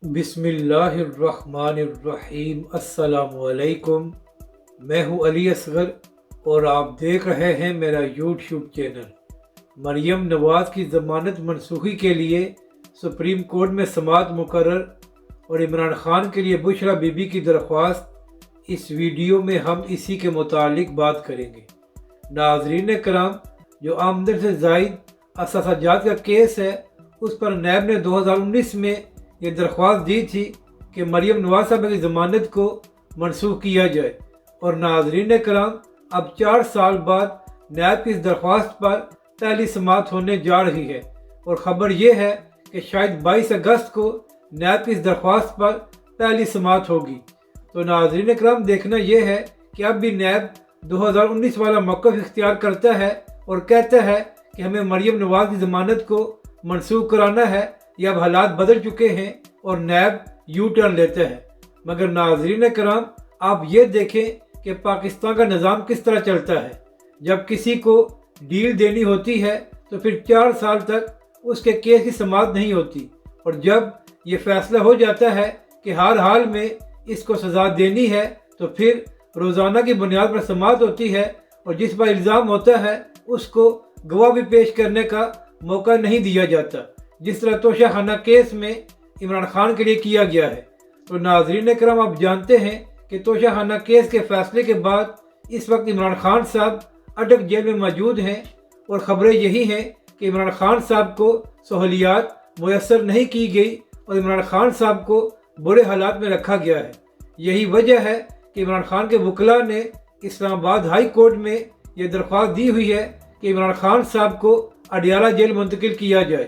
بسم اللہ الرحمن الرحیم۔ السلام علیکم، میں ہوں علی اصغر اور آپ دیکھ رہے ہیں میرا یوٹیوب چینل۔ مریم نواز کی ضمانت منسوخی کے لیے سپریم کورٹ میں سماعت مقرر اور عمران خان کے لیے بشرا بی بی کی درخواست، اس ویڈیو میں ہم اسی کے متعلق بات کریں گے۔ ناظرین کرام، جو آمدن سے زائد اثاثہ جات کا کیس ہے، اس پر نیب نے 2019 میں یہ درخواست دی تھی کہ مریم نواز صاحبہ کی ضمانت کو منسوخ کیا جائے، اور ناظرین کرام، اب 4 سال بعد نیب کی اس درخواست پر پہلی سماعت ہونے جا رہی ہے، اور خبر یہ ہے کہ شاید 22 اگست کو نیب کی اس درخواست پر پہلی سماعت ہوگی۔ تو ناظرین کرام، دیکھنا یہ ہے کہ اب بھی نیب 2019 والا موقف اختیار کرتا ہے اور کہتا ہے کہ ہمیں مریم نواز کی ضمانت کو منسوخ کرانا ہے، یا اب حالات بدل چکے ہیں اور نیب یو ٹرن لیتا ہے۔ مگر ناظرین کرام، آپ یہ دیکھیں کہ پاکستان کا نظام کس طرح چلتا ہے۔ جب کسی کو ڈیل دینی ہوتی ہے تو پھر 4 سال تک اس کے کیس کی سماعت نہیں ہوتی، اور جب یہ فیصلہ ہو جاتا ہے کہ ہر حال میں اس کو سزا دینی ہے تو پھر روزانہ کی بنیاد پر سماعت ہوتی ہے، اور جس پر الزام ہوتا ہے اس کو گواہ بھی پیش کرنے کا موقع نہیں دیا جاتا، جس طرح توشہ خانہ کیس میں عمران خان کے لیے کیا گیا ہے۔ تو ناظرین کرام، آپ جانتے ہیں کہ توشہ خانہ کیس کے فیصلے کے بعد اس وقت عمران خان صاحب اٹک جیل میں موجود ہیں، اور خبریں یہی ہیں کہ عمران خان صاحب کو سہولیات میسر نہیں کی گئی اور عمران خان صاحب کو برے حالات میں رکھا گیا ہے۔ یہی وجہ ہے کہ عمران خان کے وکلاء نے اسلام آباد ہائی کورٹ میں یہ درخواست دی ہوئی ہے کہ عمران خان صاحب کو اڈیالہ جیل منتقل کیا جائے۔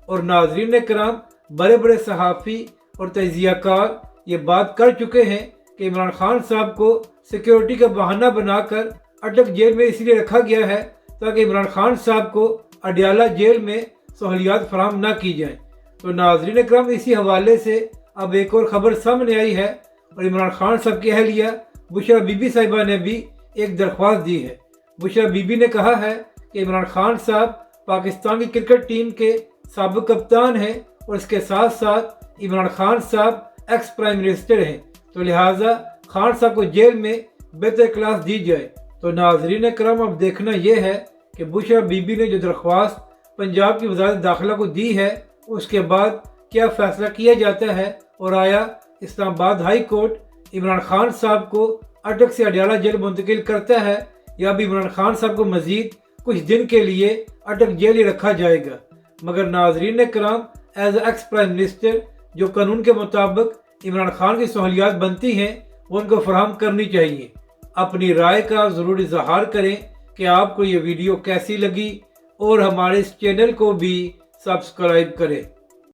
اور ناظرین کرام، بڑے بڑے صحافی اور تجزیہ کار یہ بات کر چکے ہیں کہ عمران خان صاحب کو سیکیورٹی کا بہانہ بنا کر اٹک جیل میں اس لیے رکھا گیا ہے تاکہ عمران خان صاحب کو اڈیالہ جیل میں سہولیات فراہم نہ کی جائیں۔ تو ناظرین کرام، اسی حوالے سے اب ایک اور خبر سامنے آئی ہے، اور عمران خان صاحب کی اہلیہ بشرا بی بی صاحبہ نے بھی ایک درخواست دی ہے۔ بشرا بی بی نے کہا ہے کہ عمران خان صاحب پاکستان کی کرکٹ ٹیم کے سابق کپتان ہیں، اور اس کے ساتھ ساتھ عمران خان صاحب ایکس پرائم منسٹر ہیں، تو لہٰذا خان صاحب کو جیل میں بہتر کلاس دی جائے۔ تو ناظرین کرام، اب دیکھنا یہ ہے کہ بشرا بی بی نے جو درخواست پنجاب کی وزارت داخلہ کو دی ہے، اس کے بعد کیا فیصلہ کیا جاتا ہے، اور آیا اسلام آباد ہائی کورٹ عمران خان صاحب کو اٹک سے اڈیالہ جیل منتقل کرتا ہے، یا بھی عمران خان صاحب کو مزید کچھ دن کے لیے اٹک جیل ہی رکھا جائے گا۔ مگر ناظرین کرام، ایز ایکس پرائم منسٹر جو قانون کے مطابق عمران خان کی سہولیات بنتی ہیں وہ ان کو فراہم کرنی چاہیے۔ اپنی رائے کا ضرور اظہار کریں کہ آپ کو یہ ویڈیو کیسی لگی، اور ہمارے اس چینل کو بھی سبسکرائب کریں۔